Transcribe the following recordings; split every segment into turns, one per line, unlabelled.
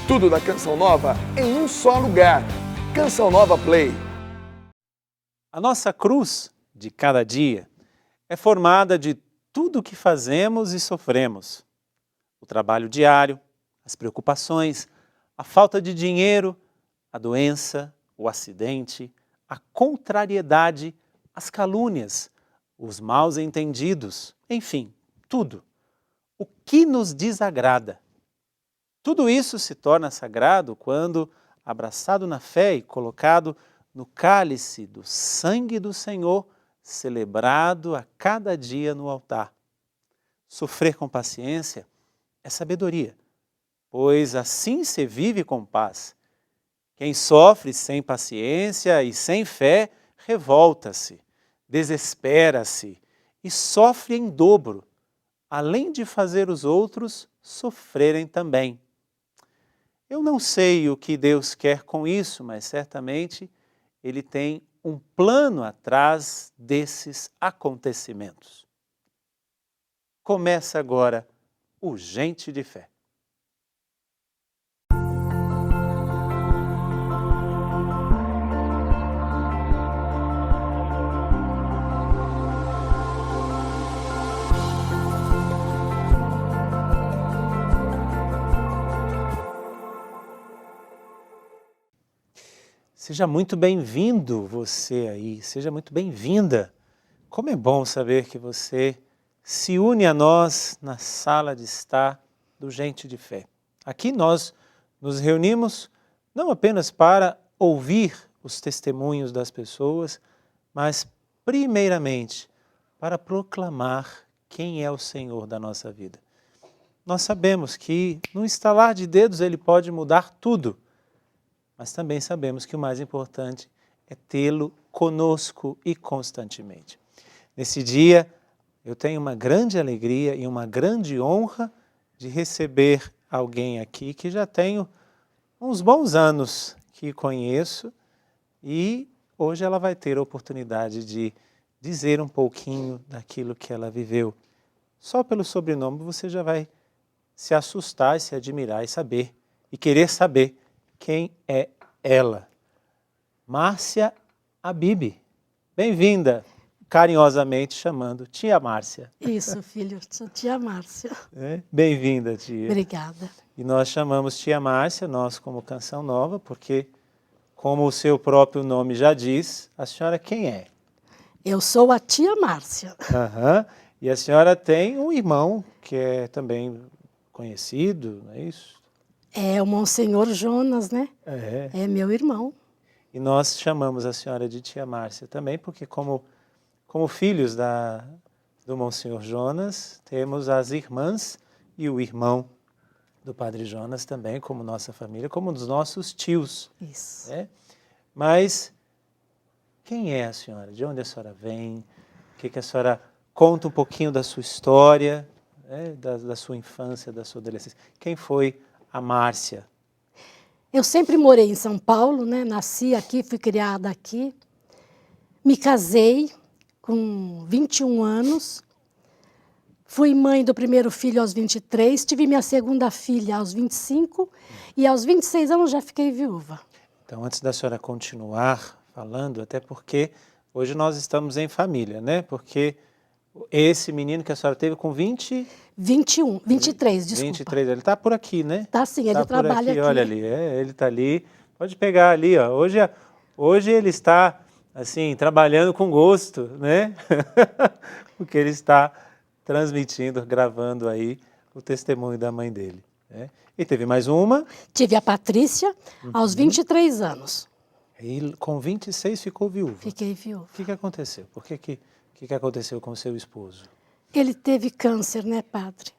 Tudo da Canção Nova em um só lugar. Canção Nova Play.
A nossa cruz de cada dia é formada de tudo o que fazemos e sofremos. O trabalho diário, as preocupações, a falta de dinheiro, a doença, o acidente, a contrariedade, as calúnias, os maus entendidos, enfim, tudo. O que nos desagrada. Tudo isso se torna sagrado quando, abraçado na fé e colocado no cálice do sangue do Senhor, celebrado a cada dia no altar. Sofrer com paciência é sabedoria, pois assim se vive com paz. Quem sofre sem paciência e sem fé, revolta-se, desespera-se e sofre em dobro, além de fazer os outros sofrerem também. Eu não sei o que Deus quer com isso, mas certamente Ele tem um plano atrás desses acontecimentos. Começa agora o Gente de Fé. Seja muito bem-vindo você aí, seja muito bem-vinda. Como é bom saber que você se une a nós na sala de estar do Gente de Fé. Aqui nós nos reunimos não apenas para ouvir os testemunhos das pessoas, mas primeiramente para proclamar quem é o Senhor da nossa vida. Nós sabemos que no estalar de dedos Ele pode mudar tudo, mas também sabemos que o mais importante é tê-lo conosco e constantemente. Nesse dia, eu tenho uma grande alegria e uma grande honra de receber alguém aqui que já tenho uns bons anos que conheço e hoje ela vai ter a oportunidade de dizer um pouquinho daquilo que ela viveu. Só pelo sobrenome você já vai se assustar e se admirar e saber, e querer saber quem é ela. Márcia Habib. Bem-vinda, carinhosamente chamando Tia Márcia.
Isso, filho, sou tia Márcia.
Bem-vinda, tia.
Obrigada.
E nós chamamos Tia Márcia, nós como Canção Nova, porque, como o seu próprio nome já diz, a senhora quem é?
Eu sou a tia Márcia.
E a senhora tem um irmão que é também conhecido, não é isso?
É o Monsenhor Jonas, né? É meu irmão.
E nós chamamos a senhora de Tia Márcia também, porque como filhos do Monsenhor Jonas, temos as irmãs e o irmão do Padre Jonas também, como nossa família, como dos nossos tios.
Isso.
Mas quem é a senhora? De onde a senhora vem? O que a senhora conta um pouquinho da sua história, da sua infância, da sua adolescência? Quem foi a Márcia?
Eu sempre morei em São Paulo, né? Nasci aqui, fui criada aqui. Me casei com 21 anos. Fui mãe do primeiro filho aos 23, tive minha segunda filha aos 25 e aos 26 anos já fiquei viúva.
Então, antes da senhora continuar falando, até porque hoje nós estamos em família, né? Porque esse menino que a senhora teve com
23, desculpa.
23, ele está por aqui, né?
Tá sim, ele trabalha aqui.
Olha ali, ele está ali. Pode pegar ali, ó. Hoje ele está, assim, trabalhando com gosto, né? Porque ele está transmitindo, gravando aí o testemunho da mãe dele. Né? E teve mais uma?
Tive a Patrícia, aos 23 anos.
E com 26 ficou viúva.
Fiquei viúva.
O que aconteceu? O que aconteceu com o seu esposo?
Ele teve câncer, né, padre?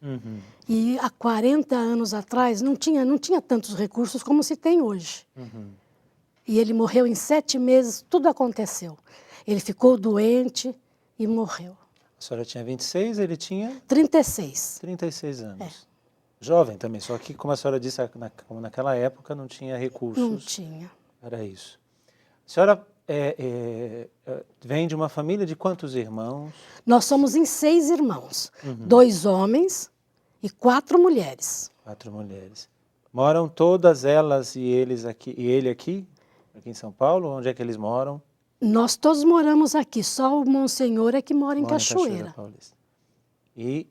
E há 40 anos atrás não tinha tantos recursos como se tem hoje. E ele morreu em 7 meses, tudo aconteceu. Ele ficou doente e morreu.
A senhora tinha 26, ele tinha?
36.
36 anos. Jovem também, só que, como a senhora disse, como naquela época não tinha recursos.
Não tinha.
Era isso. A senhora vem de uma família de quantos irmãos?
Nós somos em 6 irmãos. 2 homens e 4 mulheres.
4 mulheres. Moram todas elas e eles aqui, e ele aqui em São Paulo? Onde é que eles moram?
Nós todos moramos aqui, só o Monsenhor é que mora em
Moram
Cachoeira.
Paulista. E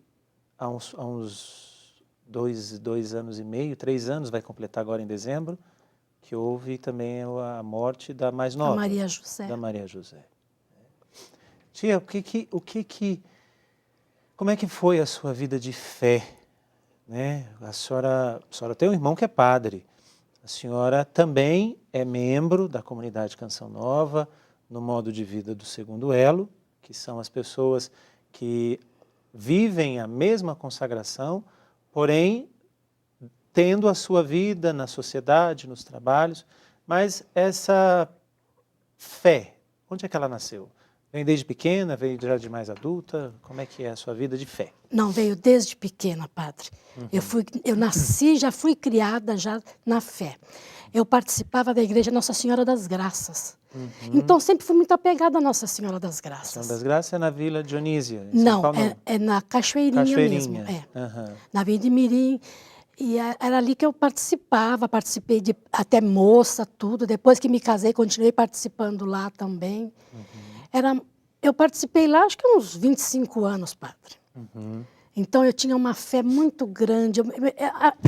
há uns 2 anos e meio, 3 anos, vai completar agora em dezembro, que houve também a morte da mais nova.
A Maria José.
Da Maria José. Tia, como é que foi a sua vida de fé? Né? A senhora tem um irmão que é padre. A senhora também é membro da comunidade Canção Nova, no modo de vida do Segundo Elo, que são as pessoas que vivem a mesma consagração, porém tendo a sua vida na sociedade, nos trabalhos. Mas essa fé, onde é que ela nasceu? Vem desde pequena, veio já de mais adulta? Como é que é a sua vida de fé?
Não, veio desde pequena, padre. Eu nasci, já fui criada já na fé. Eu participava da igreja Nossa Senhora das Graças. Então sempre fui muito apegada à Nossa Senhora das Graças.
Senhora das Graças é na Vila Dionísia? Em São
Não,
Paulo, não.
é na Cachoeirinha mesmo. Na Vila de Mirim. E era ali que eu participei de até moça, tudo. Depois que me casei, continuei participando lá também. Eu participei lá, acho que uns 25 anos, padre. Então eu tinha uma fé muito grande.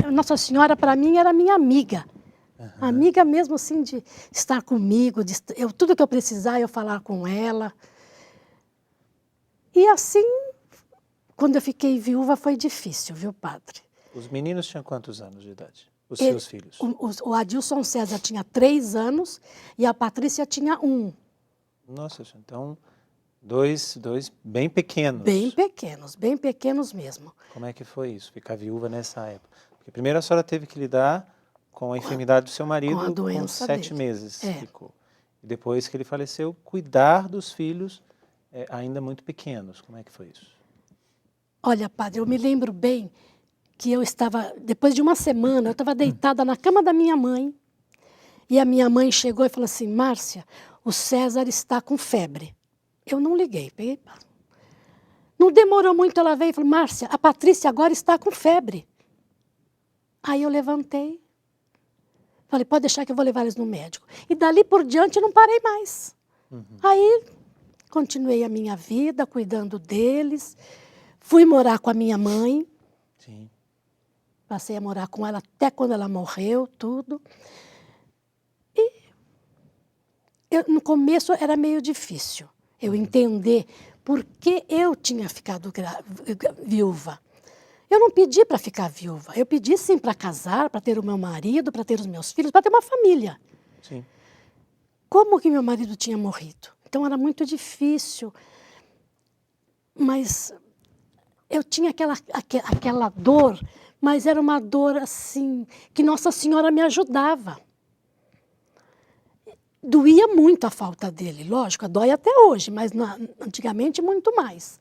A Nossa Senhora, para mim, era minha amiga. Amiga mesmo, assim, de estar comigo, tudo que eu precisar, eu falar com ela. E assim, quando eu fiquei viúva, foi difícil, viu, padre?
Os meninos tinham quantos anos de idade? Os seus filhos?
O Adilson César tinha 3 anos e a Patrícia tinha 1.
Nossa, então, dois bem pequenos.
Bem pequenos mesmo.
Como é que foi isso, ficar viúva nessa época? Porque primeiro a senhora teve que lidar com a enfermidade do seu marido,
com a doença
com 7
dele.
meses. Ficou. E depois que ele faleceu, cuidar dos filhos ainda muito pequenos. Como é que foi isso?
Olha, padre, eu me lembro bem que eu estava, depois de uma semana, eu estava deitada na cama da minha mãe, e a minha mãe chegou e falou assim: Márcia, o César está com febre. Eu não liguei, peguei. Não demorou muito, ela veio e falou: Márcia, a Patrícia agora está com febre. Aí eu levantei, falei: pode deixar que eu vou levar eles no médico. E dali por diante eu não parei mais. Aí continuei a minha vida, cuidando deles. Fui morar com a minha mãe.
Sim.
Passei a morar com ela até quando ela morreu, tudo. No começo era meio difícil eu entender por que eu tinha ficado viúva. Eu não pedi para ficar viúva, eu pedi sim para casar, para ter o meu marido, para ter os meus filhos, para ter uma família.
Sim.
Como que meu marido tinha morrido? Então era muito difícil, mas eu tinha aquela dor, mas era uma dor assim, que Nossa Senhora me ajudava. Doía muito a falta dele, lógico, dói até hoje, mas antigamente muito mais.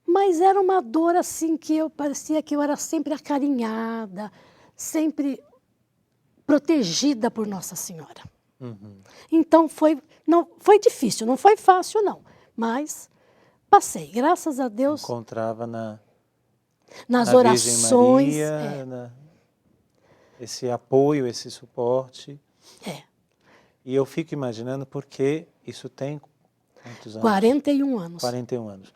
Mas era uma dor assim que parecia que eu era sempre acarinhada, sempre protegida por Nossa Senhora. Então foi difícil, não foi fácil não, mas passei, graças a Deus.
Encontrava
nas
na
orações.
Virgem Maria, esse apoio, esse suporte. E eu fico imaginando porque isso tem quantos anos?
41 anos.
41 anos.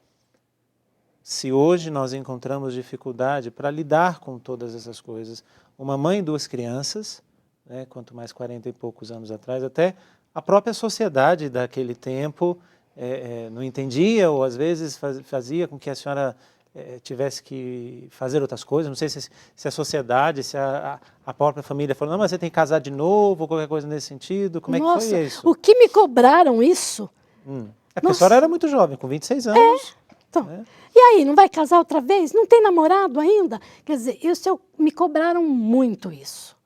Se hoje nós encontramos dificuldade para lidar com todas essas coisas, uma mãe e 2 crianças, né, quanto mais 40 e poucos anos atrás, até a própria sociedade daquele tempo não entendia ou às vezes fazia com que a senhora tivesse que fazer outras coisas. Não sei se a sociedade, se a própria família falou: não, mas você tem que casar de novo, ou qualquer coisa nesse sentido. Como
Nossa,
é que foi isso?
o que me cobraram isso?
É porque a senhora era muito jovem, com 26 anos.
Então, e aí, não vai casar outra vez? Não tem namorado ainda? Quer dizer, me cobraram muito isso.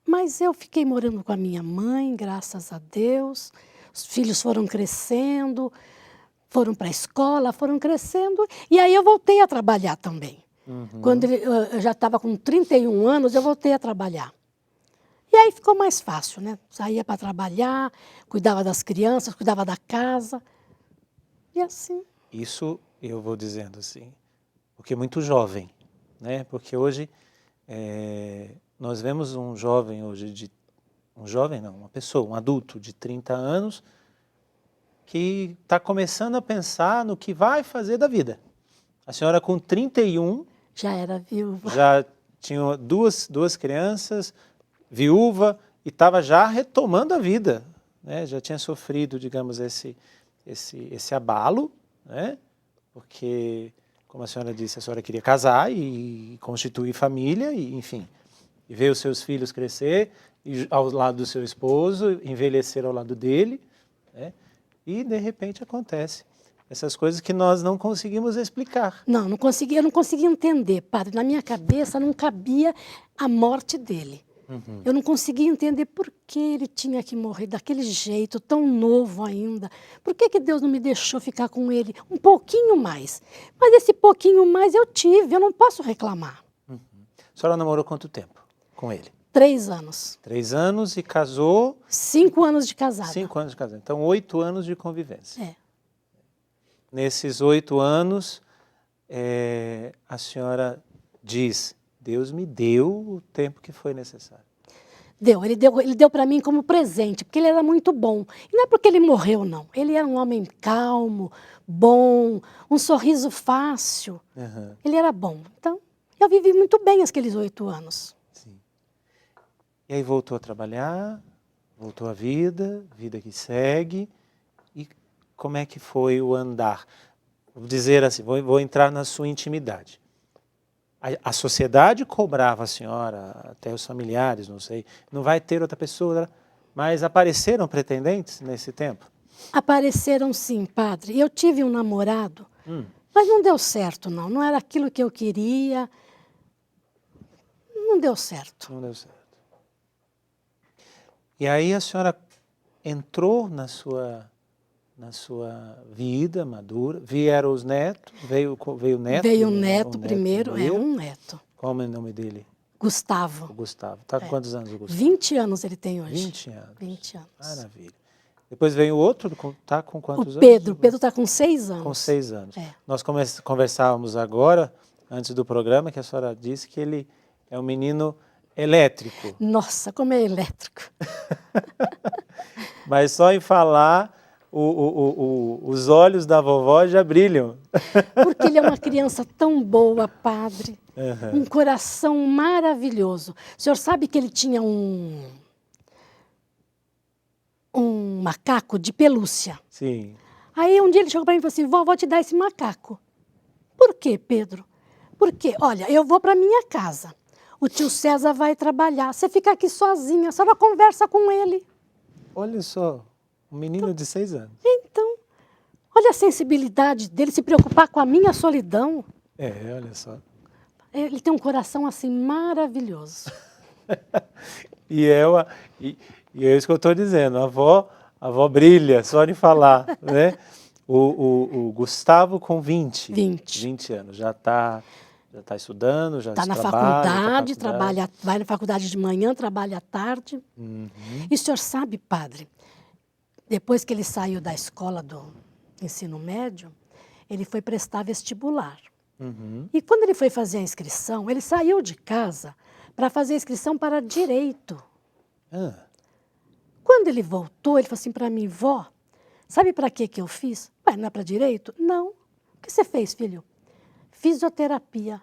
Mas eu fiquei morando com a minha mãe, graças a Deus. Os filhos foram crescendo, foram para a escola, foram crescendo. E aí eu voltei a trabalhar também. Quando eu já estava com 31 anos, eu voltei a trabalhar. E aí ficou mais fácil, né? Saía para trabalhar, cuidava das crianças, cuidava da casa. E assim.
Isso eu vou dizendo assim, porque é muito jovem, né? Porque hoje nós vemos um jovem hoje, uma pessoa, um adulto de 30 anos, que está começando a pensar no que vai fazer da vida. A senhora com 31...
Já era viúva.
Já tinha duas crianças, viúva, e estava já retomando a vida, né? Já tinha sofrido, digamos, esse abalo, né? Porque, como a senhora disse, a senhora queria casar e constituir família, e, enfim, e ver os seus filhos crescer e, ao lado do seu esposo, envelhecer ao lado dele, né? E, de repente, acontece essas coisas que nós não conseguimos explicar.
Não, eu não conseguia entender, padre. Na minha cabeça não cabia a morte dele. Eu não conseguia entender por que ele tinha que morrer daquele jeito, tão novo ainda. Por que Deus não me deixou ficar com ele um pouquinho mais? Mas esse pouquinho mais eu tive, eu não posso reclamar.
A senhora namorou quanto tempo com ele?
3 anos.
3 anos e casou?
5 anos de casada.
5 anos de casada. Então, 8 anos de convivência.
É.
Nesses 8 anos, a senhora diz, Deus me deu o tempo que foi necessário.
Ele deu para mim como presente, porque ele era muito bom. E não é porque ele morreu, não. Ele era um homem calmo, bom, um sorriso fácil. Ele era bom. Então, eu vivi muito bem aqueles 8 anos.
Sim. E aí voltou a trabalhar, voltou à vida que segue. E como é que foi o andar? Vou dizer assim, vou entrar na sua intimidade. A sociedade cobrava a senhora, até os familiares, não sei, não vai ter outra pessoa, mas apareceram pretendentes nesse tempo?
Apareceram sim, padre. Eu tive um namorado, mas não deu certo, não. Não era aquilo que eu queria. Não deu certo.
Não deu certo. E aí a senhora entrou na sua vida madura, vieram os netos, veio o neto?
Veio o neto primeiro, um neto.
Qual é o nome dele?
Gustavo.
O Gustavo. Está com quantos anos o Gustavo?
20 anos ele tem hoje.
20 anos.
20 anos.
Maravilha. Depois vem o outro, está com quantos
o Pedro.
anos?
O Pedro está com 6 anos.
Com 6 anos.
É.
Nós conversávamos agora, antes do programa, que a senhora disse que ele é um menino elétrico.
Nossa, como é elétrico.
Mas só em falar, os olhos da vovó já brilham.
Porque ele é uma criança tão boa, padre. Um coração maravilhoso. O senhor sabe que ele tinha um macaco de pelúcia.
Sim.
Aí um dia ele chegou para mim e falou assim, vó, vou te dar esse macaco. Por quê, Pedro? Porque, olha, eu vou para minha casa. O tio César vai trabalhar. Você fica aqui sozinha, a senhora conversa com ele.
Olha só, um menino de 6 anos.
Então, olha a sensibilidade dele, se preocupar com a minha solidão.
Olha só.
Ele tem um coração assim maravilhoso.
E é isso que eu estou dizendo, a avó brilha, só de falar, né? O Gustavo com 20 anos, já está estudando, já
está na faculdade, vai na faculdade de manhã, trabalha à tarde. E o senhor sabe, padre, depois que ele saiu da escola do ensino médio, ele foi prestar vestibular. E quando ele foi fazer a inscrição, ele saiu de casa para fazer a inscrição para direito. Quando ele voltou, ele falou assim para mim, vó, sabe para que eu fiz? Ué, não é para direito? Não. O que você fez, filho? Fisioterapia.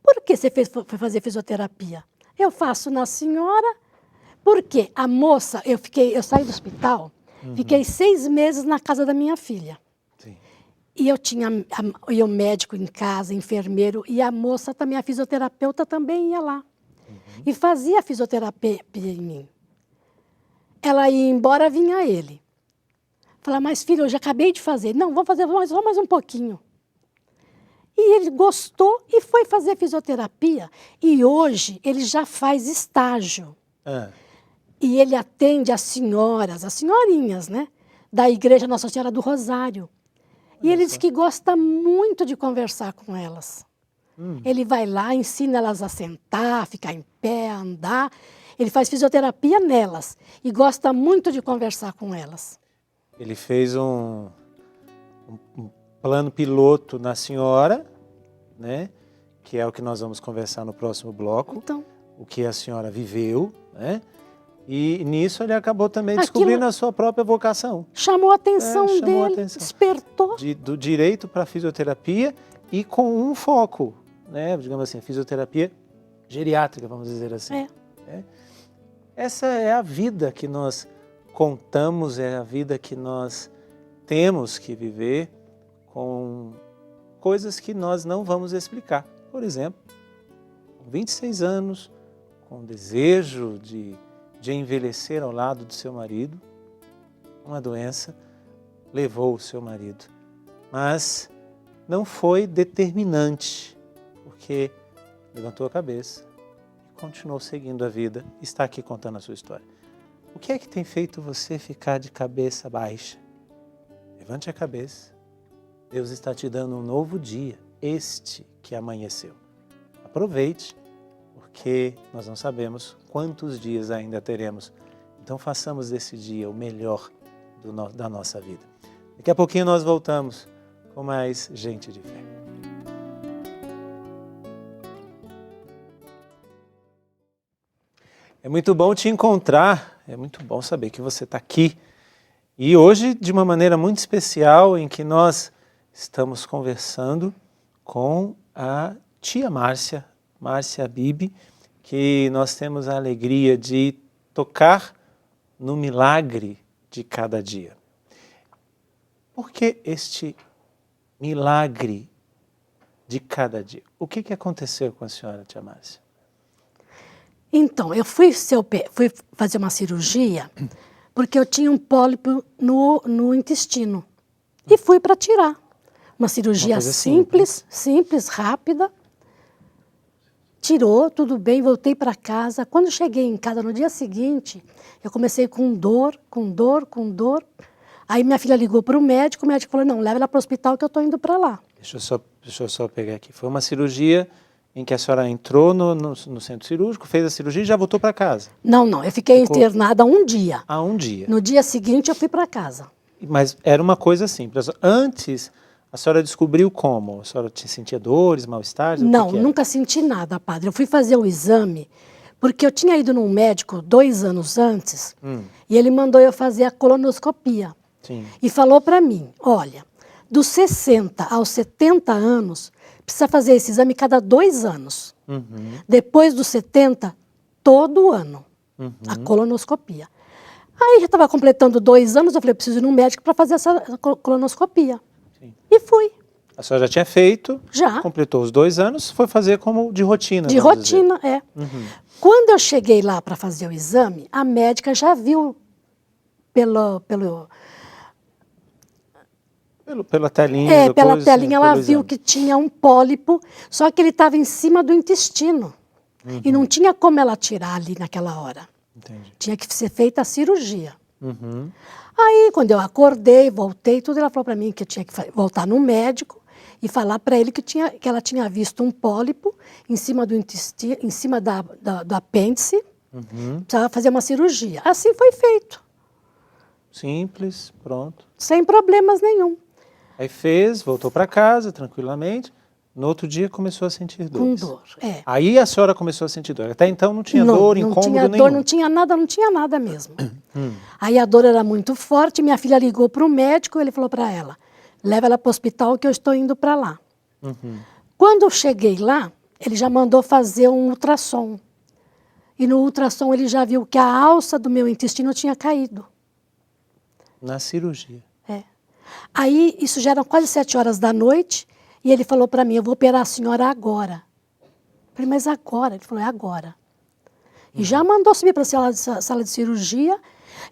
Por que você foi fazer fisioterapia? Eu faço na senhora, porque a moça, eu saí do hospital, fiquei 6 meses na casa da minha filha.
Sim.
E eu tinha o médico em casa, enfermeiro, e a moça também, a fisioterapeuta também ia lá. E fazia fisioterapia em mim. Ela ia embora, vinha ele. Falava, mas filho, eu já acabei de fazer. Não, vamos fazer só mais um pouquinho. E ele gostou e foi fazer fisioterapia. E hoje ele já faz estágio. E ele atende as senhorinhas, né? Da Igreja Nossa Senhora do Rosário. E ele diz que gosta muito de conversar com elas. Ele vai lá, ensina elas a sentar, ficar em pé, a andar. Ele faz fisioterapia nelas e gosta muito de conversar com elas.
Ele fez um plano piloto na senhora, né? que é o que nós vamos conversar no próximo bloco,
Então,
o que a senhora viveu, né? E nisso ele acabou também
Aquilo-
descobrindo a sua própria vocação,
chamou a atenção
chamou
dele,
a atenção.
despertou.
do direito para a fisioterapia e com um foco, né? Digamos assim, fisioterapia geriátrica, vamos dizer assim.
É.
Essa é a vida que nós contamos, é a vida que nós temos que viver com coisas que nós não vamos explicar. Por exemplo, com 26 anos, com desejo de envelhecer ao lado do seu marido, uma doença levou o seu marido. Mas não foi determinante, porque levantou a cabeça e continuou seguindo a vida, está aqui contando a sua história. O que é que tem feito você ficar de cabeça baixa? Levante a cabeça. Deus está te dando um novo dia, este que amanheceu. Aproveite, porque nós não sabemos quantos dias ainda teremos. Então façamos desse dia o melhor da nossa vida. Daqui a pouquinho nós voltamos com mais Gente de Fé. É muito bom te encontrar, é muito bom saber que você está aqui. E hoje, de uma maneira muito especial, em que nós estamos conversando com a tia Márcia Bibi, que nós temos a alegria de tocar no milagre de cada dia. Por que este milagre de cada dia? O que aconteceu com a senhora, tia Márcia?
Então, eu fui fazer uma cirurgia porque eu tinha um pólipo no intestino. E fui para tirar. Uma cirurgia
coisa
simples, rápida. Tirou, tudo bem, voltei para casa. Quando cheguei em casa no dia seguinte, eu comecei com dor. Aí minha filha ligou para o médico falou, não, leva ela para o hospital que eu estou indo para lá.
Deixa eu só pegar aqui. Foi uma cirurgia em que a senhora entrou no centro cirúrgico, fez a cirurgia e já voltou para casa?
Não, eu fiquei internada um dia.
Ah, um dia.
No dia seguinte eu fui para casa.
Mas era uma coisa simples. Antes, a senhora descobriu como? A senhora sentia dores, mal-estar?
Não, nunca senti nada, padre. Eu fui fazer o exame, porque eu tinha ido num médico 2 anos antes, e ele mandou eu fazer a colonoscopia.
Sim.
E falou para mim, olha, dos 60 aos 70 anos, precisa fazer esse exame cada 2 anos. Depois dos 70, todo ano, a colonoscopia. Aí já estava completando 2 anos, eu falei, preciso ir num médico para fazer essa colonoscopia.
Sim.
E fui.
A senhora já tinha feito,
Já.
completou os 2 anos, foi fazer como de rotina.
De
vamos dizer.
rotina, é. Quando eu cheguei lá para fazer o exame, a médica já viu pela
telinha.
pela telinha ela
pelo
viu
exame.
que tinha um pólipo, só que ele estava em cima do intestino. E não tinha como ela tirar ali naquela hora.
Entendi.
Tinha que ser feita a cirurgia. Aí, quando eu acordei, voltei, tudo, ela falou para mim que eu tinha que voltar no médico e falar para ele que ela tinha visto um pólipo em cima do intestino, em cima do apêndice, precisava fazer uma cirurgia. Assim foi feito,
Simples, pronto.
sem problemas nenhum.
Aí fez, voltou para casa tranquilamente. No outro dia começou a sentir
Com
dores.
dor, é.
Aí a senhora começou a sentir dor. Até então não tinha dor, incômodo
tinha
nenhum.
dor, não tinha nada mesmo. Aí a dor era muito forte, minha filha ligou para o médico, ele falou para ela, leva ela para o hospital que eu estou indo para lá. Quando eu cheguei lá, ele já mandou fazer um ultrassom. E no ultrassom ele já viu que a alça do meu intestino tinha caído.
Na cirurgia.
É. Aí, isso já eram quase 7 horas da noite, e ele falou para mim, eu vou operar a senhora agora. Eu falei, mas agora? Ele falou, é agora. E já mandou subir para a sala de cirurgia,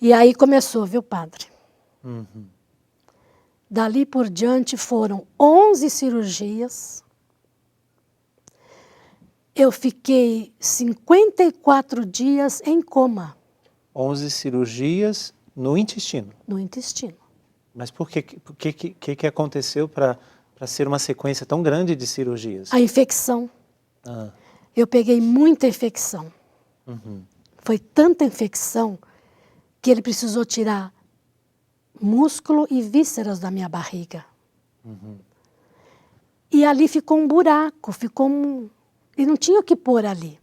e aí começou, viu, padre? Dali por diante foram 11 cirurgias. Eu fiquei 54 dias em coma.
11 cirurgias no intestino.
No intestino.
Mas por que aconteceu para ser uma sequência tão grande de cirurgias?
A infecção.
Ah.
Eu peguei muita infecção. Foi tanta infecção que ele precisou tirar músculo e vísceras da minha barriga. E ali ficou um buraco, e não tinha o que pôr ali.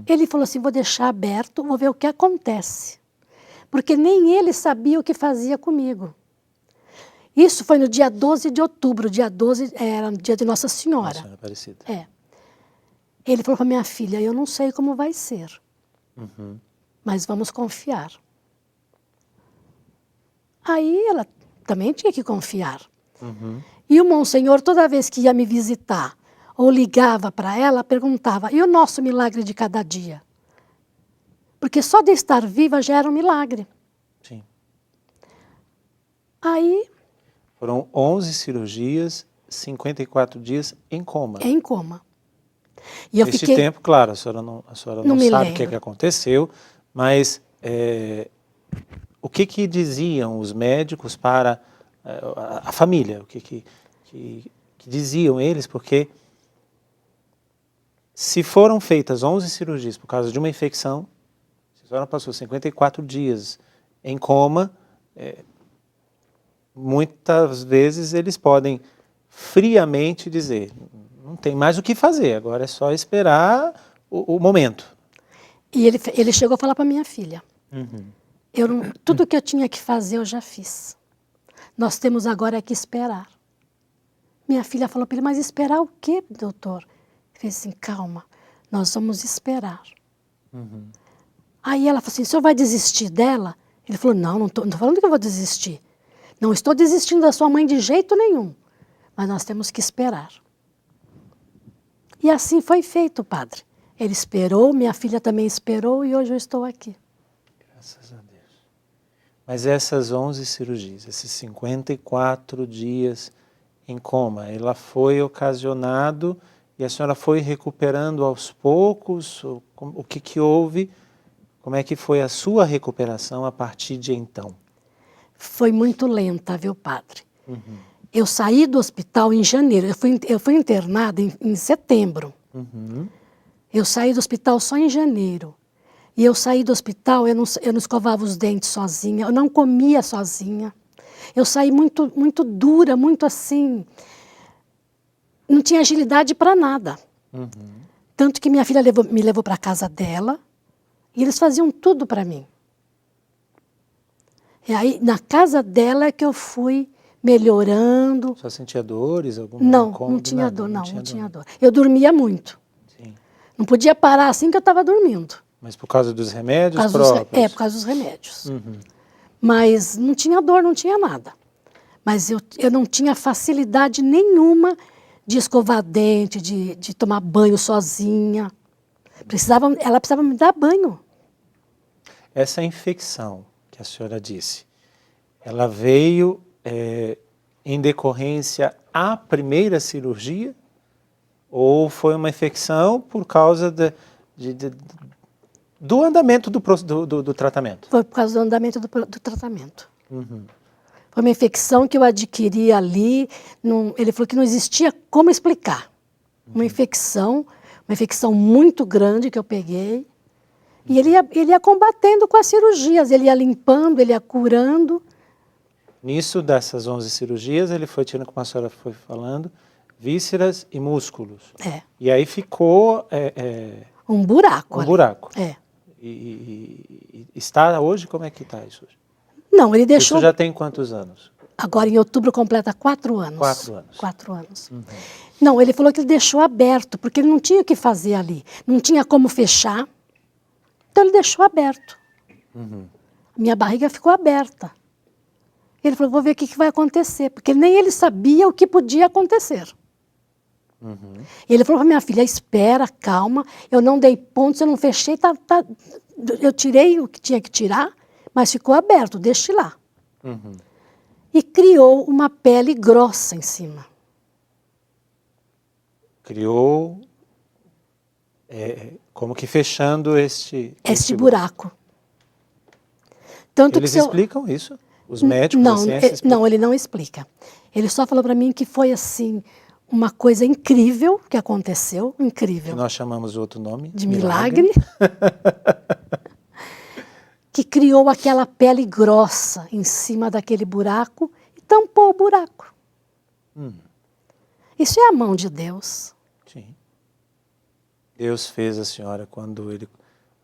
Ele falou assim, vou deixar aberto, vou ver o que acontece. Porque nem ele sabia o que fazia comigo. Isso foi no dia 12 de outubro, dia 12 era no dia de Nossa Senhora.
Nossa Senhora Aparecida.
É. Ele falou para minha filha, eu não sei como vai ser, mas vamos confiar. Aí ela também tinha que confiar. E o Monsenhor, toda vez que ia me visitar, ou ligava para ela, perguntava, e o nosso milagre de cada dia? Porque só de estar viva já era um milagre.
Sim.
Aí,
Foram 11 cirurgias, 54 dias em coma.
em coma. E eu
Nesse
fiquei...
tempo, claro, a senhora não
me
sabe o que
lembro.
aconteceu, mas o que diziam os médicos para a família? O que diziam eles? Porque se foram feitas 11 cirurgias por causa de uma infecção, se a senhora passou 54 dias em coma, muitas vezes eles podem friamente dizer, não tem mais o que fazer, agora é só esperar o momento.
E ele chegou a falar para minha filha, tudo que eu tinha que fazer eu já fiz. Nós temos agora que esperar. Minha filha falou para ele, mas esperar o quê, doutor? Ele fez assim, calma, nós vamos esperar. Aí ela falou assim, o senhor vai desistir dela? Ele falou, não estou falando que eu vou desistir. Não estou desistindo da sua mãe de jeito nenhum, mas nós temos que esperar. E assim foi feito, padre. Ele esperou, minha filha também esperou e hoje eu estou aqui.
Graças a Deus. Mas essas 11 cirurgias, esses 54 dias em coma, ela foi ocasionado e a senhora foi recuperando aos poucos? O que houve? Como é que foi a sua recuperação a partir de então?
Foi muito lenta, viu, padre? Eu saí do hospital em janeiro, eu fui internada em setembro. Eu saí do hospital só em janeiro. E eu saí do hospital, eu não escovava os dentes sozinha, eu não comia sozinha. Eu saí muito, muito dura, muito assim, não tinha agilidade para nada. Tanto que minha filha me levou para a casa dela e eles faziam tudo para mim. E aí, na casa dela é que eu fui melhorando.
Só sentia dores?
Não tinha dor, não tinha dor. Eu dormia muito.
Sim.
Não podia parar assim que eu estava dormindo.
Mas por causa dos remédios próprios?
Por causa dos remédios. Mas não tinha dor, não tinha nada. Mas eu não tinha facilidade nenhuma de escovar dente, de tomar banho sozinha. Ela precisava me dar banho.
Essa infecção que a senhora disse, ela veio em decorrência à primeira cirurgia? Ou foi uma infecção por causa do andamento do tratamento?
Foi por causa do andamento do tratamento. Foi uma infecção que eu adquiri ali. Ele falou que não existia como explicar. Uma infecção muito grande que eu peguei. E ele ia combatendo com as cirurgias, ele ia limpando, ele ia curando.
Nisso, dessas 11 cirurgias, ele foi tirando, como a senhora foi falando, vísceras e músculos. E aí ficou...
um buraco.
Um
ali.
buraco.
E
está hoje, como é que está isso hoje?
Não, ele deixou...
Isso já tem quantos anos?
Agora, em outubro, completa 4 anos.
4 anos.
4 anos. Não, ele falou que ele deixou aberto, porque ele não tinha o que fazer ali. Não tinha como fechar. Então, ele deixou aberto. Minha barriga ficou aberta. Ele falou, vou ver o que vai acontecer, porque nem ele sabia o que podia acontecer. Ele falou para minha filha, espera, calma, eu não dei pontos, eu não fechei, eu tirei o que tinha que tirar, mas ficou aberto, deixe lá. E criou uma pele grossa em cima.
Criou, como que fechando este
buraco. Tanto
Eles
que
explicam isso? Os médicos,
não,
a ciência explica?
não, ele não explica. Ele só falou para mim que foi assim, uma coisa incrível que aconteceu, incrível.
Que nós chamamos de outro nome.
De milagre. Que criou aquela pele grossa em cima daquele buraco e tampou o buraco. Isso é a mão de Deus.
Sim. Deus fez a senhora quando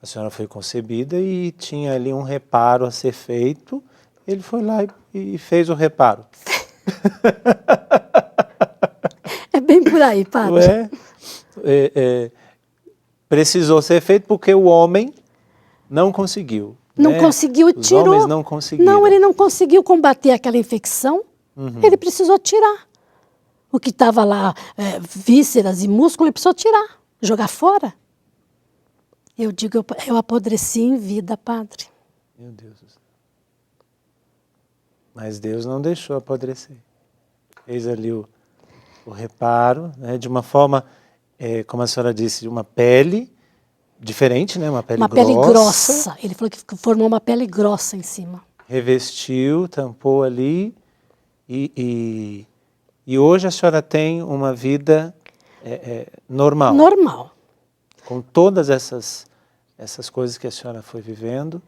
a senhora foi concebida e tinha ali um reparo a ser feito. Ele foi lá e fez o reparo.
É bem por aí, padre.
Precisou ser feito porque o homem não conseguiu.
Não
né?
conseguiu,
Os
tirou.
homens não conseguiram.
Não, ele não conseguiu combater aquela infecção. Ele precisou tirar. O que estava lá, vísceras e músculo, ele precisou tirar, jogar fora. Eu digo, eu apodreci em vida, padre.
Meu Deus do céu. Mas Deus não deixou apodrecer. Fez ali o reparo, né, de uma forma, como a senhora disse, de uma pele diferente, né, uma pele grossa.
Uma pele grossa. Ele falou que formou uma pele grossa em cima.
Revestiu, tampou ali e hoje a senhora tem uma vida normal.
Normal.
Com todas essas coisas que a senhora foi vivendo,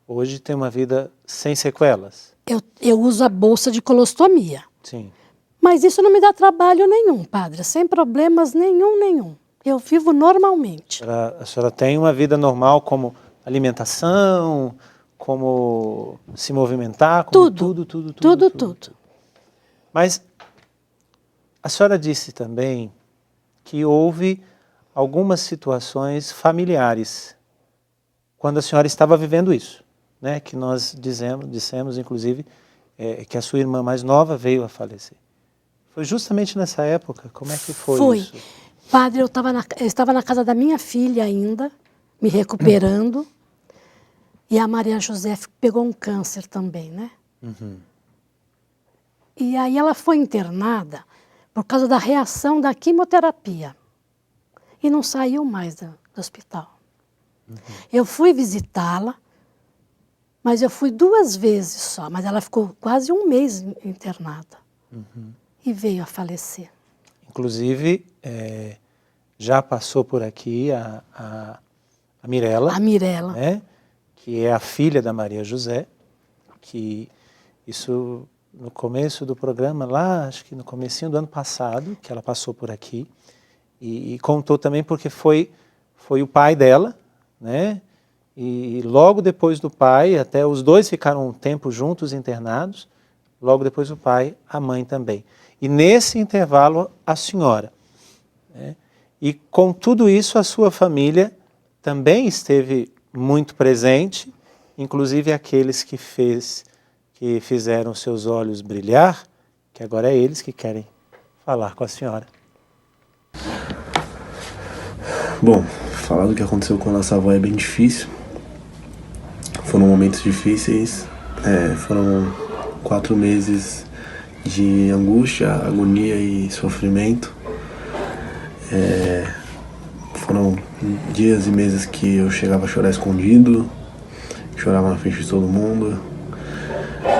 hoje tem uma vida sem sequelas.
Eu uso a bolsa de colostomia.
Sim.
Mas isso não me dá trabalho nenhum, padre. Sem problemas nenhum. Eu vivo normalmente.
A senhora tem uma vida normal como alimentação, como se movimentar, como tudo. Mas a senhora disse também que houve algumas situações familiares quando a senhora estava vivendo isso, né? Que nós dissemos inclusive, que a sua irmã mais nova veio a falecer. Foi justamente nessa época? Como é que foi isso?
Padre, eu estava na casa da minha filha ainda, me recuperando, e a Maria José pegou um câncer também, né? E aí ela foi internada por causa da reação da quimioterapia. E não saiu mais do hospital. Eu fui visitá-la, mas eu fui 2 vezes só, mas ela ficou quase 1 mês internada. E veio a falecer.
Inclusive, já passou por aqui a Mirella.
A Mirella.
Né? Que é a filha da Maria José, que isso no começo do programa, lá, acho que no comecinho do ano passado, que ela passou por aqui, e contou também porque foi o pai dela, né? E logo depois do pai, até os dois ficaram um tempo juntos internados, logo depois do pai, a mãe também. E nesse intervalo, a senhora. Né? E com tudo isso, a sua família também esteve muito presente, inclusive aqueles que fizeram seus olhos brilhar, que agora é eles que querem falar com a senhora.
Bom, falar do que aconteceu com a nossa avó é bem difícil. Foram momentos difíceis, foram 4 meses de angústia, agonia e sofrimento. Foram dias e meses que eu chegava a chorar escondido, chorava na frente de todo mundo,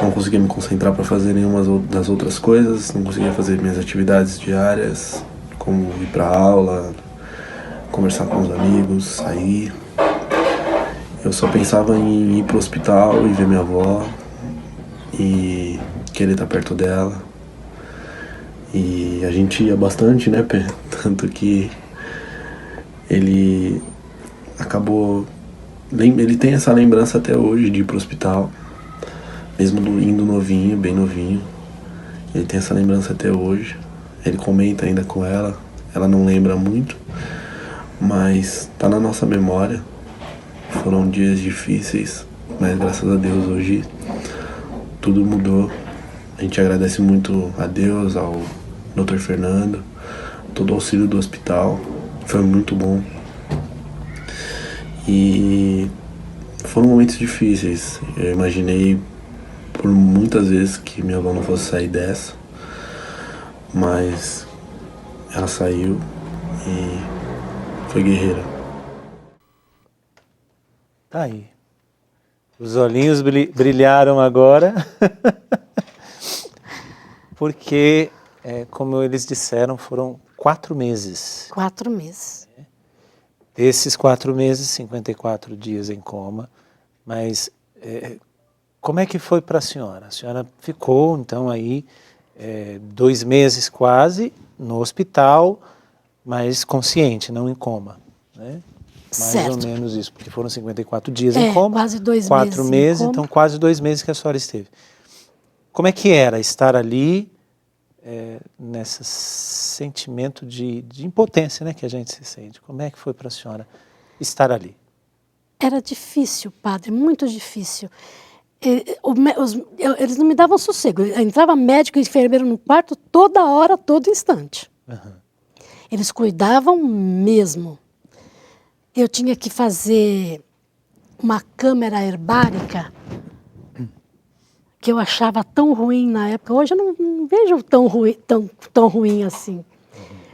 não conseguia me concentrar para fazer nenhuma das outras coisas, não conseguia fazer minhas atividades diárias, como ir para aula, conversar com os amigos, sair. Eu só pensava em ir pro hospital e ver minha avó e querer estar perto dela. E a gente ia bastante, né, Pê? Tanto que ele acabou... Ele tem essa lembrança até hoje de ir pro hospital, mesmo indo novinho, bem novinho. Ele tem essa lembrança até hoje. Ele comenta ainda com ela não lembra muito, mas tá na nossa memória. Foram dias difíceis, mas graças a Deus hoje tudo mudou. A gente agradece muito a Deus, ao Dr. Fernando, todo o auxílio do hospital, foi muito bom. E foram momentos difíceis. Eu imaginei por muitas vezes que minha avó não fosse sair dessa, mas ela saiu e foi guerreira.
Tá aí. Os olhinhos brilharam agora, porque, como eles disseram, foram 4 meses.
4 meses.
Desses 4 meses, 54 dias em coma, mas como é que foi para a senhora? A senhora ficou, então, aí 2 meses quase, no hospital, mas consciente, não em coma, né? Mais
Certo.
ou menos isso, porque foram 54 dias em coma.
Quase 2
4
meses em
meses,
coma.
então quase 2 meses que a senhora esteve. Como é que era estar ali, nesse sentimento de impotência, né, que a gente se sente? Como é que foi para a senhora estar ali?
Era difícil, padre, muito difícil. Eles não me davam sossego. Entrava médico e enfermeiro no quarto toda hora, todo instante.
Uhum.
Eles cuidavam mesmo. Eu tinha que fazer uma câmara herbárica que eu achava tão ruim na época. Hoje eu não vejo tão ruim assim.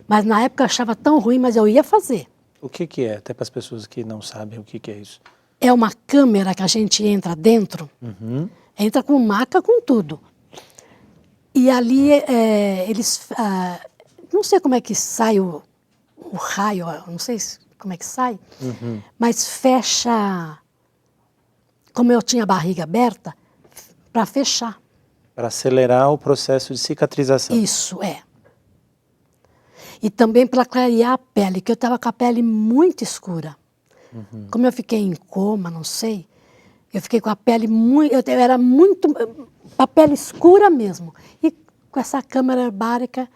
Mas na época eu achava tão ruim, mas eu ia fazer.
O que é? Até para as pessoas que não sabem o que é isso.
É uma câmera que a gente entra dentro, entra com maca, com tudo. E ali eles... não sei como é que sai o raio, não sei como é que sai, mas fecha... Como eu tinha a barriga aberta, para fechar.
Para acelerar o processo de cicatrização.
Isso, E também para clarear a pele, que eu estava com a pele muito escura. Como eu fiquei em coma, não sei, eu fiquei com a pele muito... Eu era muito... a pele escura mesmo. E com essa câmara herbárica,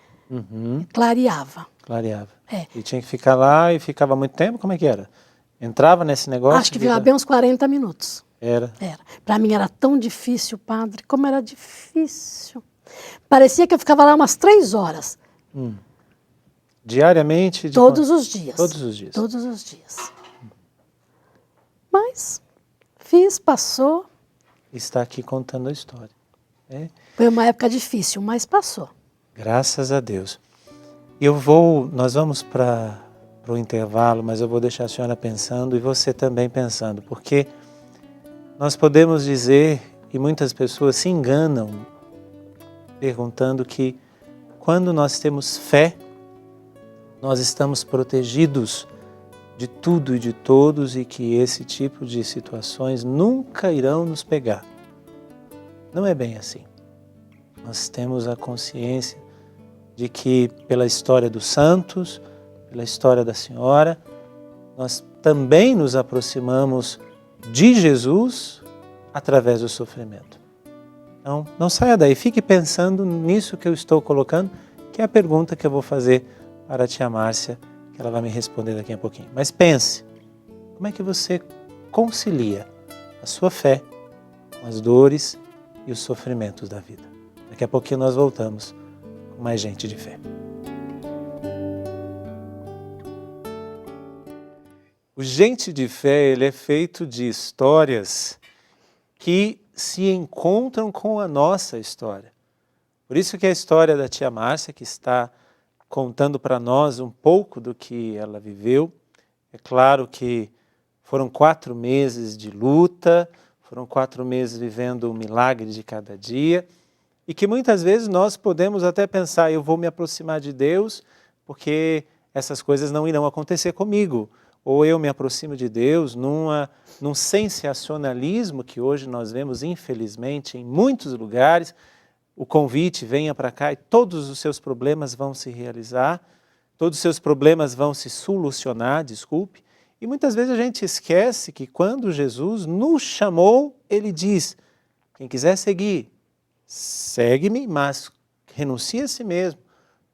clareava.
Clareava. E tinha que ficar lá e ficava muito tempo? Como é que era? Entrava nesse negócio?
Acho que ficava bem uns 40 minutos.
Era?
Era. Para mim era tão difícil, padre, como era difícil. Parecia que eu ficava lá umas 3 horas.
Diariamente?
Todos os dias.
Todos os dias?
Todos os dias. Mas fiz, passou.
Está aqui contando a história.
Foi uma época difícil, mas passou.
Graças a Deus. Nós vamos para o intervalo, mas eu vou deixar a senhora pensando e você também pensando, porque nós podemos dizer, e muitas pessoas se enganam, perguntando que quando nós temos fé, nós estamos protegidos de tudo e de todos e que esse tipo de situações nunca irão nos pegar. Não é bem assim. Nós temos a consciência de que pela história dos santos, pela história da senhora, nós também nos aproximamos de Jesus através do sofrimento. Então, não saia daí, fique pensando nisso que eu estou colocando, que é a pergunta que eu vou fazer para a tia Márcia, que ela vai me responder daqui a pouquinho. Mas pense, como é que você concilia a sua fé com as dores e os sofrimentos da vida? Daqui a pouquinho nós voltamos com mais Gente de Fé. O Gente de Fé, ele é feito de histórias que se encontram com a nossa história. Por isso que a história da tia Márcia, que está contando para nós um pouco do que ela viveu, é claro que foram 4 meses de luta, foram 4 meses vivendo o milagre de cada dia, e que muitas vezes nós podemos até pensar, eu vou me aproximar de Deus, porque essas coisas não irão acontecer comigo. Ou eu me aproximo de Deus num sensacionalismo que hoje nós vemos, infelizmente, em muitos lugares. O convite, venha para cá e todos os seus problemas vão se realizar, todos os seus problemas vão se solucionar, desculpe. E muitas vezes a gente esquece que quando Jesus nos chamou, Ele diz, quem quiser seguir, segue-me, mas renuncie a si mesmo.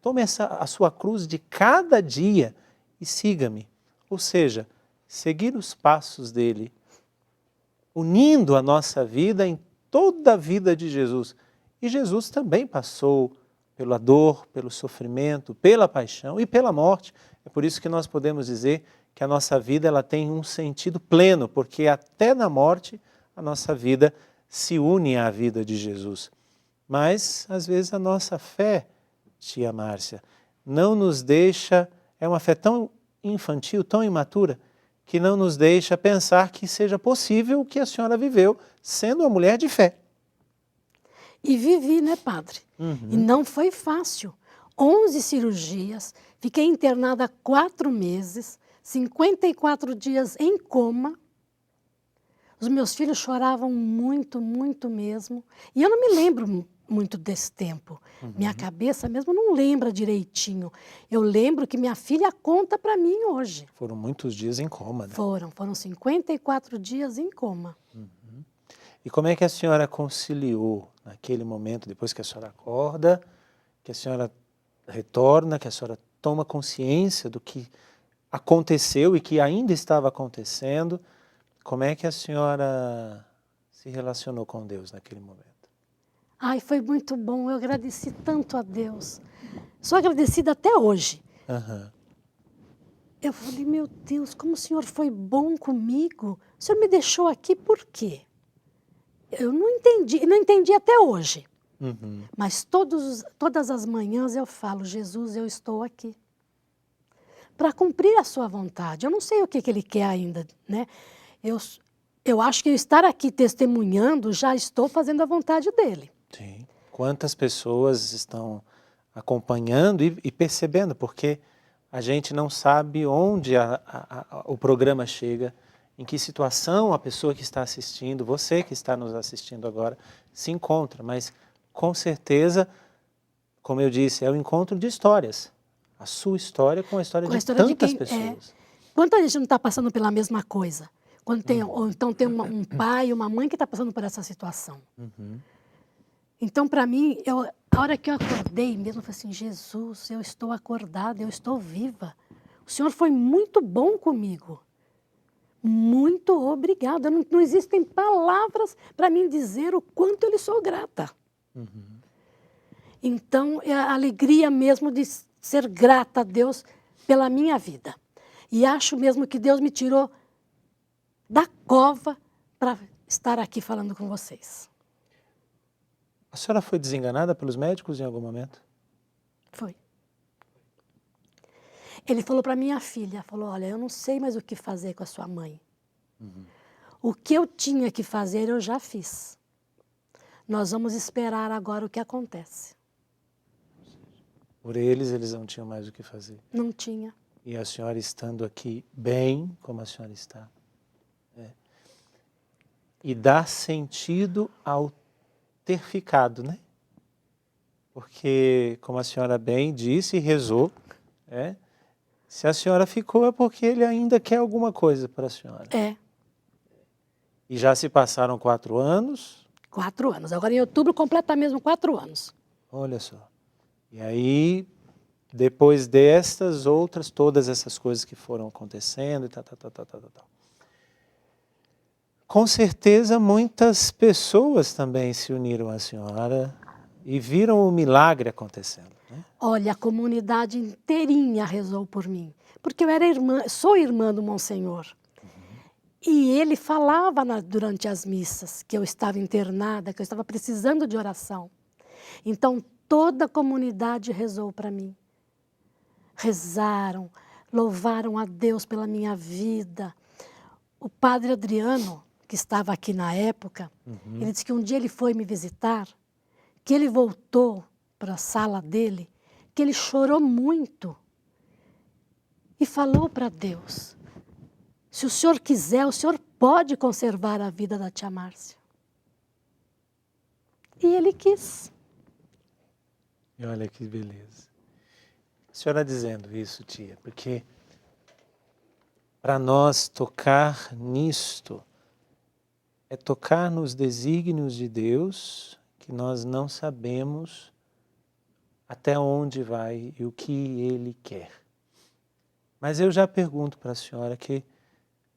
Tome a sua cruz de cada dia e siga-me. Ou seja, seguir os passos dele, unindo a nossa vida em toda a vida de Jesus. E Jesus também passou pela dor, pelo sofrimento, pela paixão e pela morte. É por isso que nós podemos dizer que a nossa vida ela tem um sentido pleno, porque até na morte a nossa vida se une à vida de Jesus. Mas, às vezes, a nossa fé, tia Márcia, não nos deixa, é uma fé tão infantil, tão imatura, que não nos deixa pensar que seja possível o que a senhora viveu, sendo uma mulher de fé.
E vivi, né, padre? E não foi fácil. 11 cirurgias, fiquei internada 4 meses, 54 dias em coma. Os meus filhos choravam muito, muito mesmo. E eu não me lembro muito desse tempo. Minha cabeça mesmo não lembra direitinho. Eu lembro que minha filha conta para mim hoje.
Foram muitos dias em coma, né?
Foram 54 dias em coma.
E como é que a senhora conciliou naquele momento, depois que a senhora acorda, que a senhora retorna, que a senhora toma consciência do que aconteceu e que ainda estava acontecendo? Como é que a senhora se relacionou com Deus naquele momento?
Ai, foi muito bom, eu agradeci tanto a Deus. Sou agradecida até hoje.
Aham.
Eu falei, meu Deus, como o Senhor foi bom comigo. O Senhor me deixou aqui por quê? Eu não entendi até hoje.
Uhum.
Mas todas as manhãs eu falo, Jesus, eu estou aqui para cumprir a sua vontade. Eu não sei o que Ele quer ainda, né? Eu acho que eu estar aqui testemunhando, já estou fazendo a vontade dEle.
Sim. Quantas pessoas estão acompanhando e percebendo, porque a gente não sabe onde o programa chega, em que situação a pessoa que está assistindo, você que está nos assistindo agora, se encontra. Mas, com certeza, como eu disse, é o encontro de histórias. A sua história com a história de tantas pessoas.
Quanta gente não está passando pela mesma coisa? Quando ou então tem um pai, uma mãe que está passando por essa situação.
Uhum.
Então, para mim, a hora que eu acordei mesmo, eu falei assim, Jesus, eu estou acordada, eu estou viva. O Senhor foi muito bom comigo. Muito obrigada. Não existem palavras para mim dizer o quanto eu lhe sou grata.
Uhum.
Então, é a alegria mesmo de ser grata a Deus pela minha vida. E acho mesmo que Deus me tirou da cova para estar aqui falando com vocês.
A senhora foi desenganada pelos médicos em algum momento?
Foi. Ele falou para minha filha, falou, olha, eu não sei mais o que fazer com a sua mãe.
Uhum.
O que eu tinha que fazer, eu já fiz. Nós vamos esperar agora o que acontece.
Por eles não tinham mais o que fazer.
Não tinha.
E a senhora estando aqui bem, como a senhora está. E dá sentido ao ter ficado, né? Porque, como a senhora bem disse e rezou, se a senhora ficou é porque ele ainda quer alguma coisa para a senhora.
É.
E já se passaram 4 anos.
4 anos. Agora em outubro completa mesmo 4 anos.
Olha só. E aí, depois destas outras, todas essas coisas que foram acontecendo e tal. Com certeza muitas pessoas também se uniram à senhora e viram o milagre acontecendo, né?
Olha, a comunidade inteirinha rezou por mim, porque eu era sou irmã do Monsenhor. E ele falava durante as missas que eu estava internada, que eu estava precisando de oração. Então toda a comunidade rezou para mim. Rezaram, louvaram a Deus pela minha vida. O padre Adriano, que estava aqui na época, ele disse que um dia ele foi me visitar, que ele voltou para a sala dele, que ele chorou muito e falou para Deus, se o senhor quiser, o senhor pode conservar a vida da tia Márcia. E ele quis.
E olha que beleza. A senhora dizendo isso, tia, porque para nós tocar nisto, é tocar nos desígnios de Deus que nós não sabemos até onde vai e o que Ele quer. Mas eu já pergunto para a senhora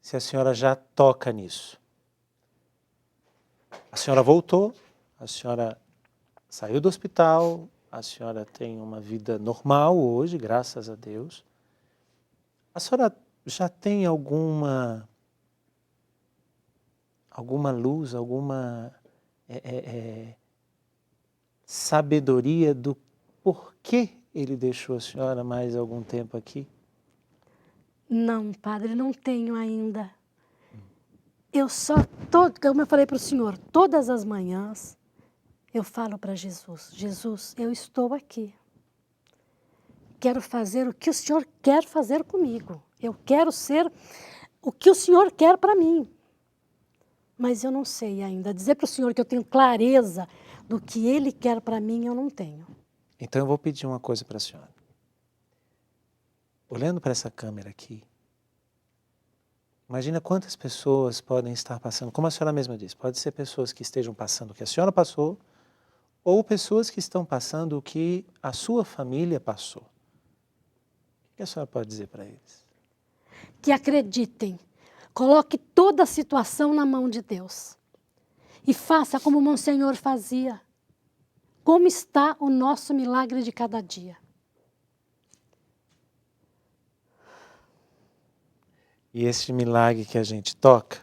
se a senhora já toca nisso. A senhora voltou, a senhora saiu do hospital, a senhora tem uma vida normal hoje, graças a Deus. A senhora já tem alguma luz, alguma sabedoria do porquê ele deixou a senhora mais algum tempo aqui?
Não, padre, não tenho ainda. Eu como eu falei para o senhor, todas as manhãs eu falo para Jesus, Jesus, eu estou aqui. Quero fazer o que o senhor quer fazer comigo. Eu quero ser o que o senhor quer para mim. Mas eu não sei ainda. Dizer para o senhor que eu tenho clareza do que Ele quer para mim, eu não tenho.
Então eu vou pedir uma coisa para a senhora. Olhando para essa câmera aqui, imagina quantas pessoas podem estar passando, como a senhora mesma disse, pode ser pessoas que estejam passando o que a senhora passou, ou pessoas que estão passando o que a sua família passou. O que a senhora pode dizer para eles?
Que acreditem, coloque toda a situação na mão de Deus e faça como o Monsenhor fazia. Como está o nosso milagre de cada dia?
E esse milagre que a gente toca,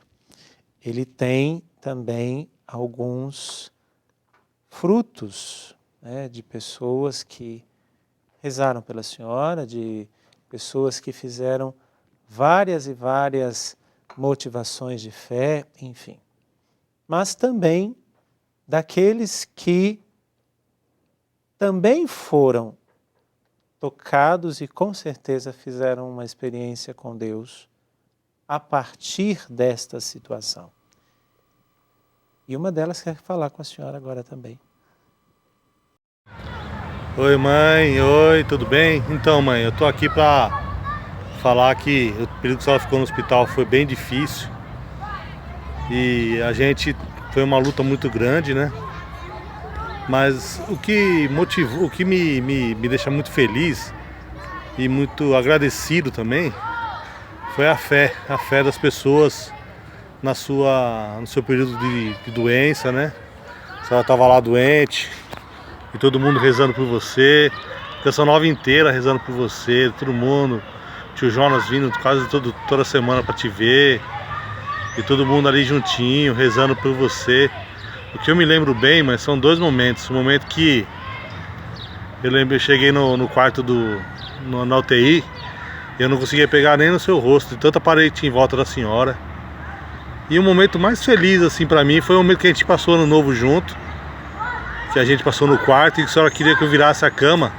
ele tem também alguns frutos, né, de pessoas que rezaram pela senhora, de pessoas que fizeram várias e várias motivações de fé, enfim. Mas também daqueles que também foram tocados e com certeza fizeram uma experiência com Deus a partir desta situação. E uma delas quer falar com a senhora agora também.
Oi mãe, oi, tudo bem? Então mãe, eu tô aqui pra falar que o período que a senhora ficou no hospital foi bem difícil. E a gente, foi uma luta muito grande, né? Mas o que motivou, o que me deixa muito feliz e muito agradecido também, foi a fé das pessoas no seu período de doença, né? A senhora estava lá doente e todo mundo rezando por você, a Canção Nova inteira rezando por você, todo mundo, tio Jonas vindo quase toda semana para te ver, e todo mundo ali juntinho, rezando por você. O que eu me lembro bem, mas são dois momentos. O momento que eu cheguei no quarto na UTI, eu não conseguia pegar nem no seu rosto, de tanta parede em volta da senhora. E o momento mais feliz assim pra mim foi o momento que a gente passou ano novo junto, que a gente passou no quarto e que a senhora queria que eu virasse a cama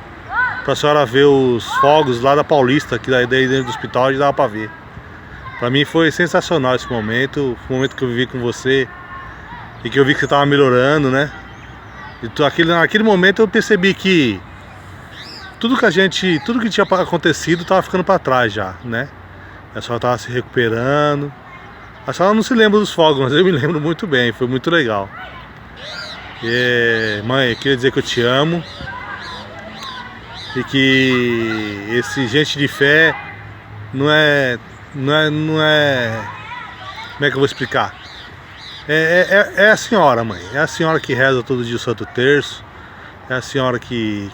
pra senhora ver os fogos lá da Paulista, que daí dentro do hospital a gente dava pra ver. Pra mim foi sensacional esse momento, foi o momento que eu vivi com você e que eu vi que você tava melhorando, né? E naquele momento eu percebi que tudo que tinha acontecido estava ficando para trás já, né? A senhora estava se recuperando. A senhora não se lembra dos fogos, mas eu me lembro muito bem, foi muito legal. Mãe, eu queria dizer que eu te amo e que esse gente de fé não é... Como é que eu vou explicar? É a senhora, mãe. É a senhora que reza todo dia o Santo Terço. É a senhora que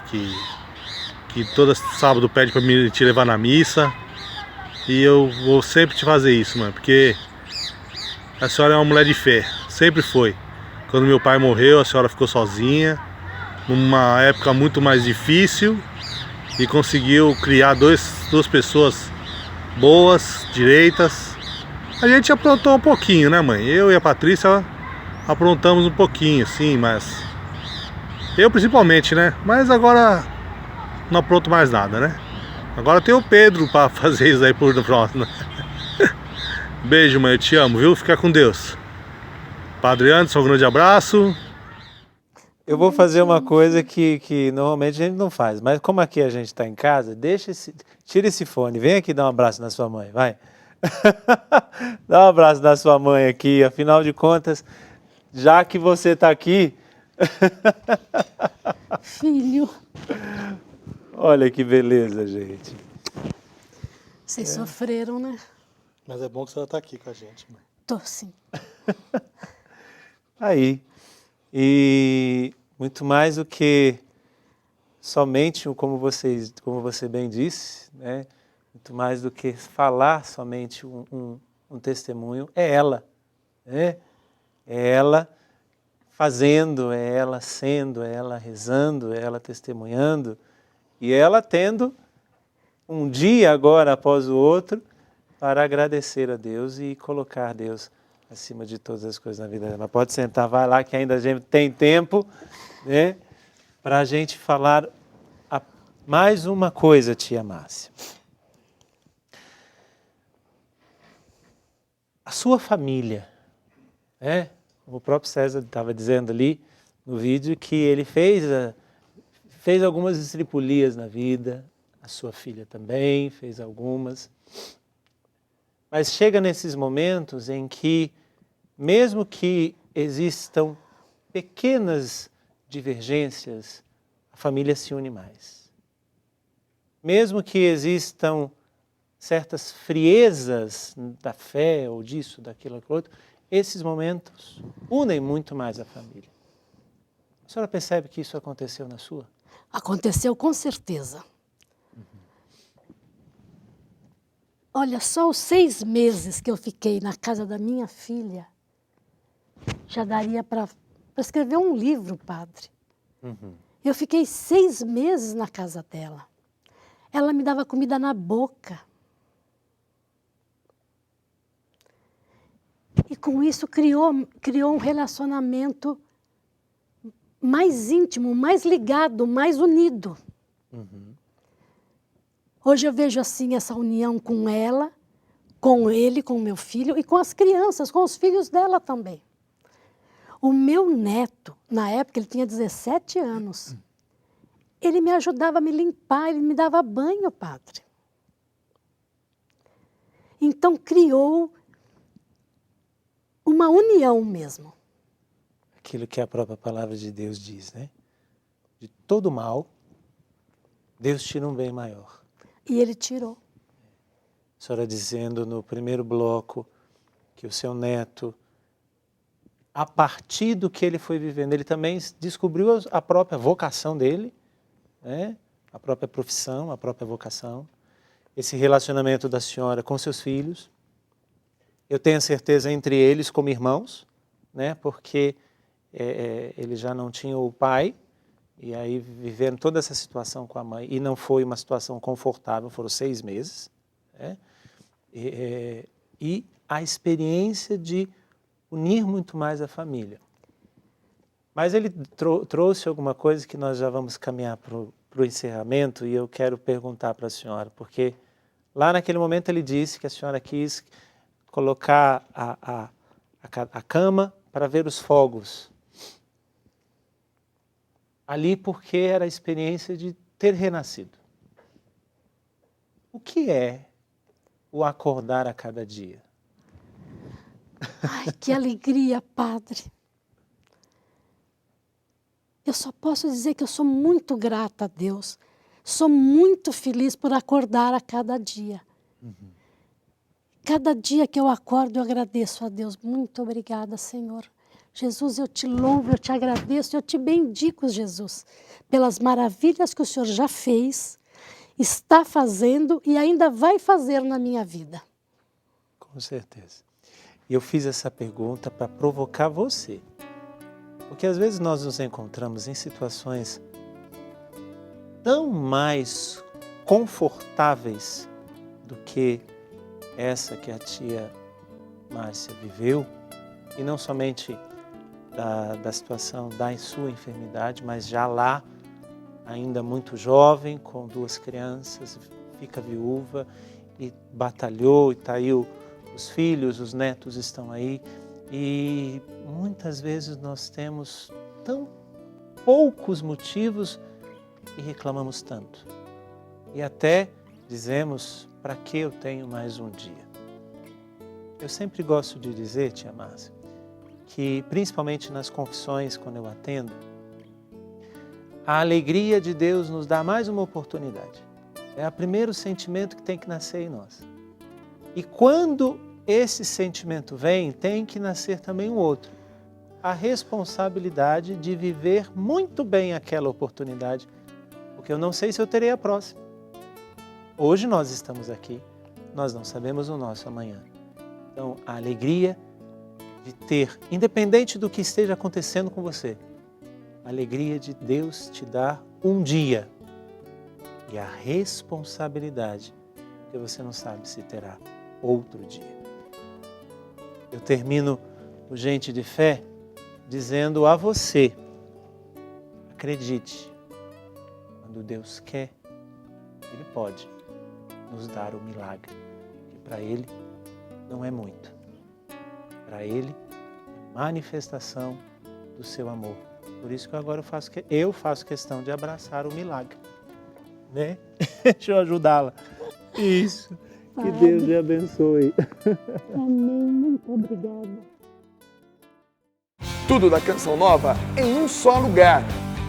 todo sábado pede pra mim te levar na missa. E eu vou sempre te fazer isso, mãe, porque a senhora é uma mulher de fé, sempre foi. Quando meu pai morreu, a senhora ficou sozinha, numa época muito mais difícil, e conseguiu criar duas pessoas boas, direitas. A gente aprontou um pouquinho, né mãe? Eu e a Patrícia aprontamos um pouquinho, sim, mas... Eu principalmente, né? Mas agora não apronto mais nada, né? Agora tem o Pedro pra fazer isso aí por próximo. Beijo, mãe, eu te amo, viu? Fica com Deus. Padre Anderson, um grande abraço.
Eu vou fazer uma coisa que normalmente a gente não faz, mas como aqui a gente está em casa, tira esse fone, vem aqui dar um abraço na sua mãe, vai. Dá um abraço na sua mãe aqui, afinal de contas, já que você está aqui...
Filho.
Olha que beleza, gente.
Vocês sofreram, né?
Mas é bom que a senhora tá aqui com a gente, mãe.
Tô sim.
Aí, e muito mais do que somente, como você bem disse, né? Muito mais do que falar somente um testemunho, é ela, né? É ela fazendo, é ela sendo, é ela rezando, é ela testemunhando, e ela tendo um dia agora após o outro para agradecer a Deus e colocar Deus acima de todas as coisas na vida dela. Mas pode sentar, vai lá que ainda a gente tem tempo, né, para a gente falar mais uma coisa, tia Márcia. A sua família, né? Como o próprio César estava dizendo ali, no vídeo que ele fez algumas estripulias na vida, a sua filha também fez algumas. Mas chega nesses momentos em que, mesmo que existam pequenas divergências, a família se une mais. Mesmo que existam certas friezas da fé, ou disso, daquilo, aquilo outro, esses momentos unem muito mais a família. A senhora percebe que isso aconteceu na sua?
Aconteceu com certeza. Olha, só os 6 meses que eu fiquei na casa da minha filha, já daria para escrever um livro, padre. Eu fiquei 6 meses na casa dela. Ela me dava comida na boca. E com isso criou um relacionamento mais íntimo, mais ligado, mais unido. Hoje eu vejo assim essa união com ela, com ele, com o meu filho e com as crianças, com os filhos dela também. O meu neto, na época ele tinha 17 anos, ele me ajudava a me limpar, ele me dava banho, padre. Então criou uma união mesmo.
Aquilo que a própria palavra de Deus diz, né? De todo mal, Deus tira um bem maior.
E ele tirou.
A senhora dizendo no primeiro bloco que o seu neto, a partir do que ele foi vivendo, ele também descobriu a própria vocação dele, né? A própria profissão, a própria vocação. Esse relacionamento da senhora com seus filhos, eu tenho a certeza entre eles como irmãos, né? Porque ele já não tinha o pai, e aí vivendo toda essa situação com a mãe, e não foi uma situação confortável, foram 6 meses, né? E a experiência de unir muito mais a família. Mas ele trouxe alguma coisa que nós já vamos caminhar para o encerramento, e eu quero perguntar para a senhora, porque lá naquele momento ele disse que a senhora quis colocar a cama para ver os fogos. Ali porque era a experiência de ter renascido. O que é o acordar a cada dia?
Ai, que alegria, padre. Eu só posso dizer que eu sou muito grata a Deus. Sou muito feliz por acordar a cada dia. Cada dia que eu acordo, eu agradeço a Deus. Muito obrigada, Senhor. Jesus, eu te louvo, eu te agradeço, eu te bendigo, Jesus, pelas maravilhas que o Senhor já fez, está fazendo e ainda vai fazer na minha vida.
Com certeza. E eu fiz essa pergunta para provocar você. Porque às vezes nós nos encontramos em situações tão mais confortáveis do que essa que a tia Márcia viveu, e não somente da situação da sua enfermidade, mas já lá, ainda muito jovem, com 2 crianças, fica viúva e batalhou, e está aí os filhos, os netos estão aí, e muitas vezes nós temos tão poucos motivos e reclamamos tanto. E até dizemos, para que eu tenho mais um dia? Eu sempre gosto de dizer, tia Márcia, que principalmente nas confissões, quando eu atendo, a alegria de Deus nos dá mais uma oportunidade. É o primeiro sentimento que tem que nascer em nós. E quando esse sentimento vem, tem que nascer também um outro. A responsabilidade de viver muito bem aquela oportunidade, porque eu não sei se eu terei a próxima. Hoje nós estamos aqui, nós não sabemos o nosso amanhã. Então, a alegria de ter, independente do que esteja acontecendo com você, a alegria de Deus te dar um dia e a responsabilidade, porque você não sabe se terá outro dia. Eu termino o Gente de Fé dizendo a você, acredite, quando Deus quer, Ele pode nos dar o milagre, que para Ele não é muito. Para Ele é manifestação do seu amor Por isso que agora eu faço questão de abraçar o milagre, né? Deixa eu ajudá-la. Isso. Que Deus lhe abençoe.
Amém, muito obrigada.
Tudo da Canção Nova em um só lugar.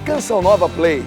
Canção Nova Play.